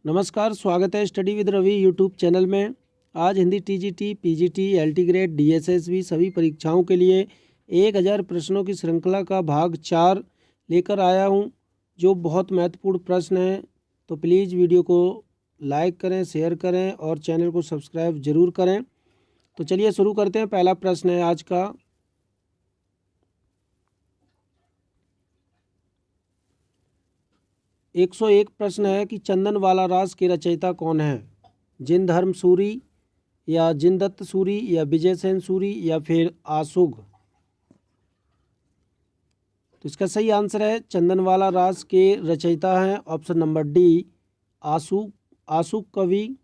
नमस्कार, स्वागत है study with Ravi YouTube channel में। आज Hindi TGT, PGT, LT grade, DSSB सभी परीक्षाओं के लिए 1000 प्रश्नों की श्रृंखला का भाग 4 लेकर आया हूं, जो बहुत महत्वपूर्ण प्रश्न हैं। तो प्लीज़ वीडियो को लाइक करें, शेयर करें और चैनल को सब्सक्राइब ज़रूर करें। तो चलिए शुरू करते हैं। पहला प्रश्न है आज का, 101 प्रश्न है कि चंदनवाला रास के रचयिता कौन है? जिनधर्म सूरी या जिनदत्त सूरी या विजय सेन सूरी या फिर आशुग? तो इसका सही आंसर है चंदनवाला रास के रचयिता हैं ऑप्शन नंबर डी, आशुग कवि।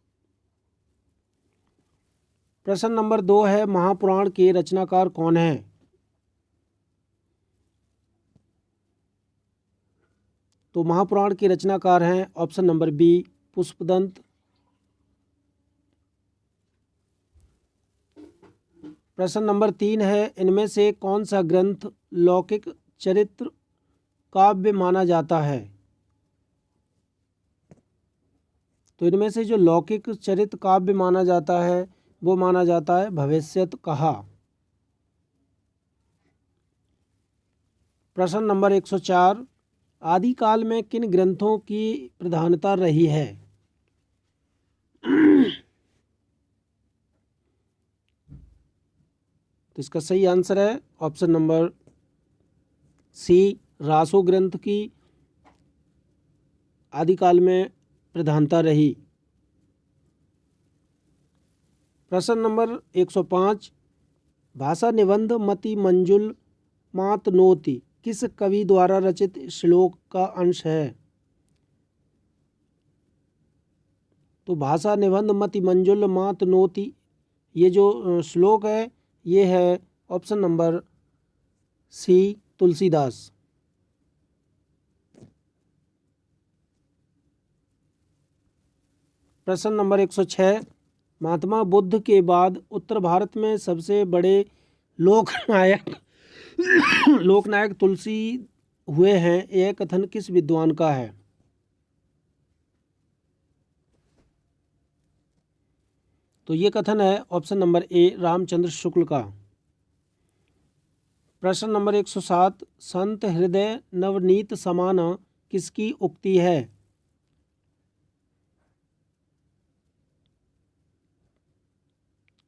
प्रश्न नंबर 2 है, महापुराण के रचनाकार कौन है? तो महापुराण के रचनाकार हैं ऑप्शन नंबर बी, पुष्पदंत। प्रश्न नंबर 3 है, इनमें से कौन सा ग्रंथ लौकिक चरित्र काव्य माना जाता है? तो इनमें से जो लौकिक चरित्र काव्य माना जाता है वो माना जाता है भविष्यत कहा। प्रश्न नंबर 104, आदिकाल में किन ग्रंथों की प्रधानता रही है? तो इसका सही आंसर है ऑप्शन नंबर सी, रासो ग्रंथ की आदिकाल में प्रधानता रही। प्रश्न नंबर 105, भाषा निबंध मति मंजुल मातनोति किस कवि द्वारा रचित श्लोक का अंश है? तो भाषा निबंध मति मंजुल मातनोति, ये जो श्लोक है ये है ऑप्शन नंबर सी, तुलसीदास। प्रश्न नंबर 106, महात्मा बुद्ध के बाद उत्तर भारत में सबसे बड़े लोकनायक तुलसी हुए हैं, यह कथन किस विद्वान का है? तो ये कथन है option number A, Ramchandra Shukla का। प्रश्न नंबर 107, संत हृदय नवनीत समाना किसकी उक्ति है?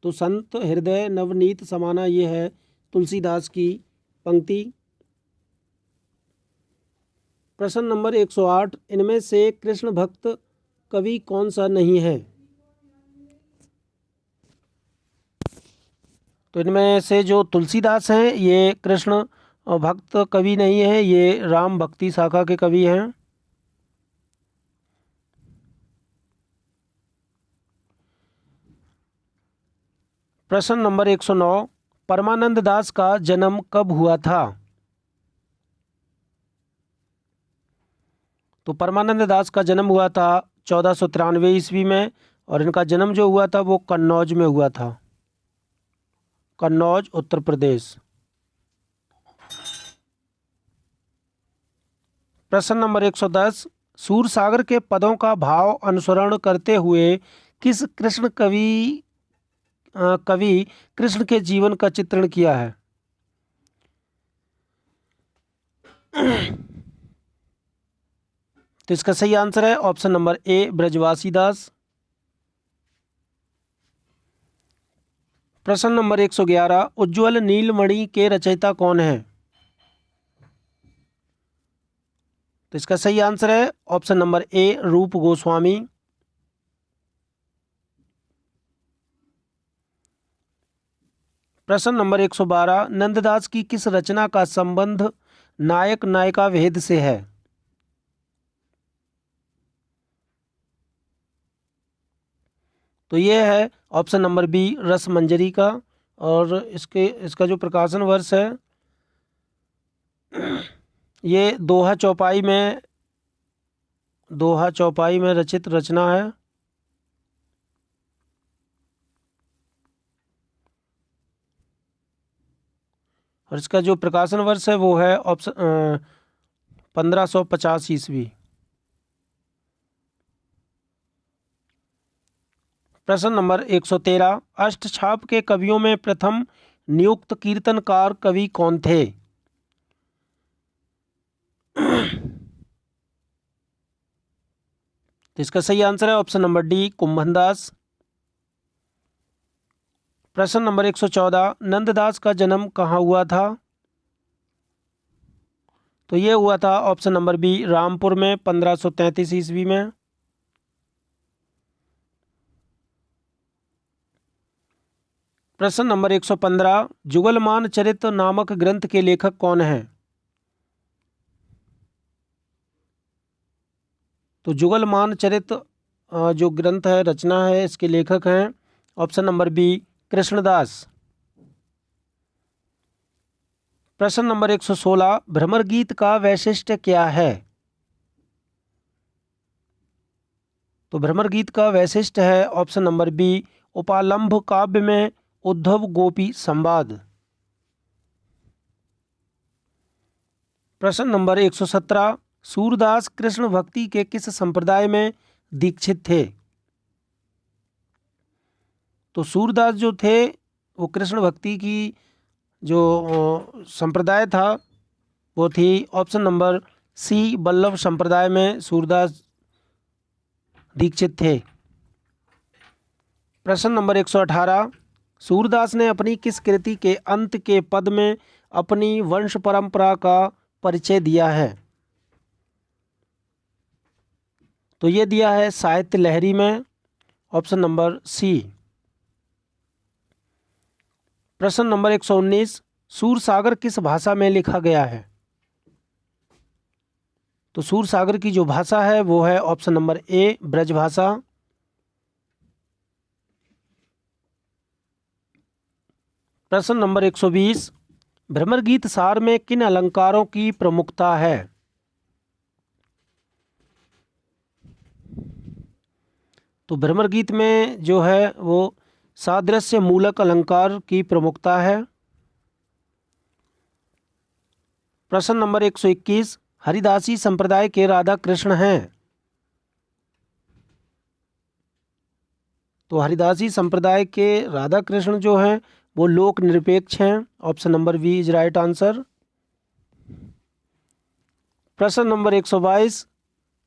तो संत हृदय नवनीत समाना ये है तुलसीदास की पंक्ति। प्रश्न नंबर 108, इनमें से कृष्ण भक्त कवि कौन सा नहीं है? तो इनमें से जो तुलसीदास हैं ये कृष्ण भक्त कवि नहीं है, ये राम भक्ति शाखा के कवि हैं। प्रश्न नंबर 109, परमानंद दास का जन्म कब हुआ था? तो परमानंद दास का जन्म हुआ था 1493 ईस्वी में, और इनका जन्म जो हुआ था वो कन्नौज में हुआ था, कन्नौज उत्तर प्रदेश। प्रश्न नंबर 110, सूरसागर के पदों का भाव अनुसरण करते हुए किस कवि कृष्ण के जीवन का चित्रण किया है? तो इसका सही आंसर है ऑप्शन नंबर ए, ब्रजवासी दास। प्रश्न नंबर 111, उज्ज्वल नीलमणि के रचयिता कौन है? तो इसका सही आंसर है ऑप्शन नंबर ए, रूप गोस्वामी। प्रश्न नंबर 112, नंददास की किस रचना का संबंध नायक नायिका भेद से है? तो ये है ऑप्शन नंबर बी, रसमंजरी का। और इसका जो प्रकाशन वर्ष है ये दोहा चौपाई में रचित रचना है। और इसका जो प्रकाशन वर्ष है वो है ऑप्शन 1550 ईस्वी। प्रश्न नंबर 113, अष्टछाप के कवियों में प्रथम नियुक्त कीर्तनकार कवि कौन थे? तो इसका सही आंसर है ऑप्शन नंबर डी, कुंभनदास। प्रश्न नंबर 114, नंददास का जन्म कहाँ हुआ था? तो ये हुआ था ऑप्शन नंबर बी, रामपुर में 1533 ईस्वी में। प्रश्न नंबर 115, जुगलमान चरित नामक ग्रंथ के लेखक कौन हैं? तो जुगलमान चरित जो ग्रंथ है, रचना है, इसके लेखक हैं ऑप्शन नंबर बी, कृष्णदास। प्रश्न नंबर 116, भ्रमर गीत का वैशिष्ट्य क्या है? तो भ्रमर गीत का वैशिष्ट्य है ऑप्शन नंबर बी, उपालंभ काव्य में उद्धव गोपी संवाद। प्रश्न नंबर 117, सूरदास कृष्ण भक्ति के किस संप्रदाय में दीक्षित थे? तो सूरदास जो थे वो कृष्ण भक्ति की जो संप्रदाय था वो थी ऑप्शन नंबर सी, वल्लभ संप्रदाय में सूरदास दीक्षित थे। प्रश्न नंबर 118, सूरदास ने अपनी किस कृति के अंत के पद में अपनी वंश परंपरा का परिचय दिया है? तो ये दिया है साहित्य लहरी में, ऑप्शन नंबर सी। प्रश्न नंबर 119, सूरसागर किस भाषा में लिखा गया है? तो सूरसागर की जो भाषा है वो है ऑप्शन नंबर ए, ब्रज भाषा। प्रश्न नंबर 120, भ्रमर गीत सार में किन अलंकारों की प्रमुखता है? तो भ्रमर गीत में जो है वो सादृश्य मूलक अलंकार की प्रमुखता है। प्रश्न नंबर 121, हरिदासी संप्रदाय के राधा कृष्ण हैं। तो हरिदासी संप्रदाय के राधा कृष्ण जो हैं वो लोक निरपेक्ष हैं, option number B is right answer. प्रश्न नंबर 122,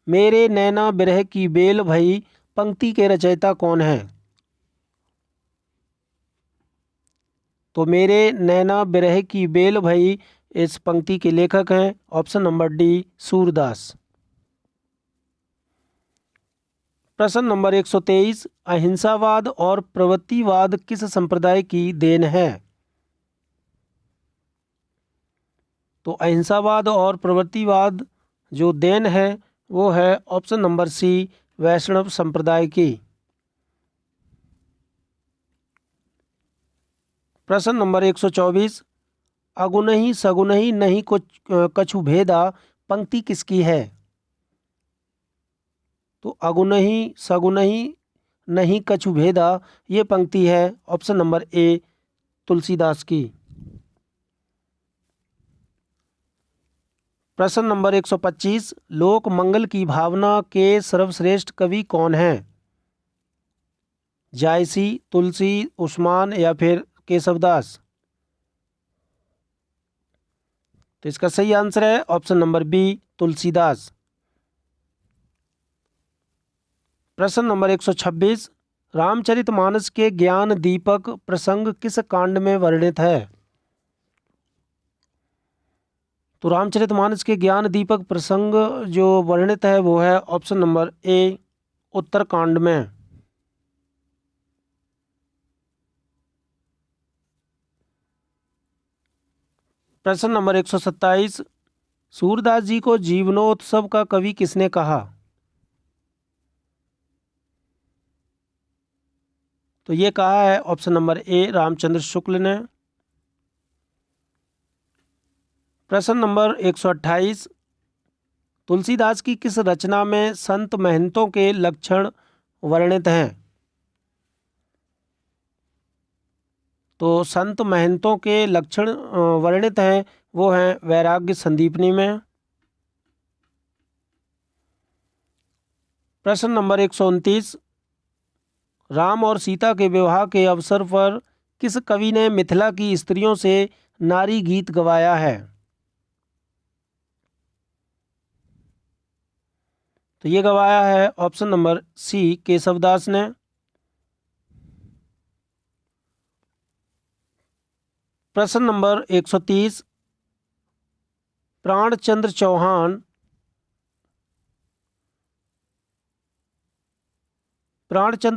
मेरे नैना बिरह की बेल भई पंक्ति के रचयिता कौन है? तो मेरे नैना बिरह की बेल भई इस पंक्ति के लेखक हैं ऑप्शन नंबर डी, सूरदास। प्रश्न नंबर 123, अहिंसावाद और प्रवृत्तिवाद किस संप्रदाय की देन है? तो अहिंसावाद और प्रवृत्तिवाद जो देन है वो है ऑप्शन नंबर सी, वैष्णव संप्रदाय की। प्रश्न नंबर 124, अगुनहि सगुनहि नहीं कुछ कछु भेदा पंक्ति किसकी है? तो अगुनहि सगुनहि नहीं कछु भेदा ये पंक्ति है ऑप्शन नंबर ए, तुलसीदास की। प्रश्न नंबर 125, लोक मंगल की भावना के सर्वश्रेष्ठ कवि कौन हैं? जायसी, तुलसी, उस्मान या फिर केशवदास? तो इसका सही आंसर है ऑप्शन नंबर बी, तुलसीदास। प्रश्न नंबर 126, रामचरितमानस के ज्ञान दीपक प्रसंग किस कांड में वर्णित है? तो रामचरितमानस के ज्ञान दीपक प्रसंग जो वर्णित है वो है ऑप्शन नंबर ए, उत्तरकांड में। प्रश्न नंबर 127, सूरदास जी को जीवनोत्सव का कवि किसने कहा? तो ये कहा है option number A, Ramchandra Shukla ने। प्रश्न नंबर 128, तुलसीदास की किस रचना में संत महंतों के लक्षण वर्णित हैं? तो संत महंतों के लक्षण वर्णित हैं वो हैं वैराग्य संदीपनी में। प्रश्न नंबर 129, राम और सीता के विवाह के अवसर पर किस कवि ने मिथिला की स्त्रियों से नारी गीत गवाया है? तो ये गवाया है ऑप्शन नंबर सी केशवदास ने। प्रश्न नंबर 130, प्राणचंद्र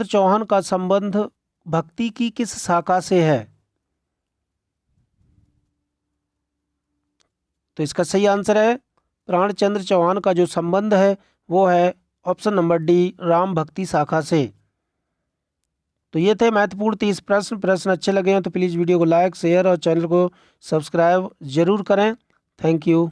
चौहान का संबंध भक्ति की किस शाखा से है? तो इसका सही आंसर है प्राणचंद्र चौहान का जो संबंध है वो है ऑप्शन नंबर डी राम भक्ति शाखा से। तो ये थे महत्वपूर्ण 30 प्रश्न अच्छे लगे हैं तो प्लीज़ वीडियो को लाइक शेयर और चैनल को सब्सक्राइब जरूर करें। Thank you.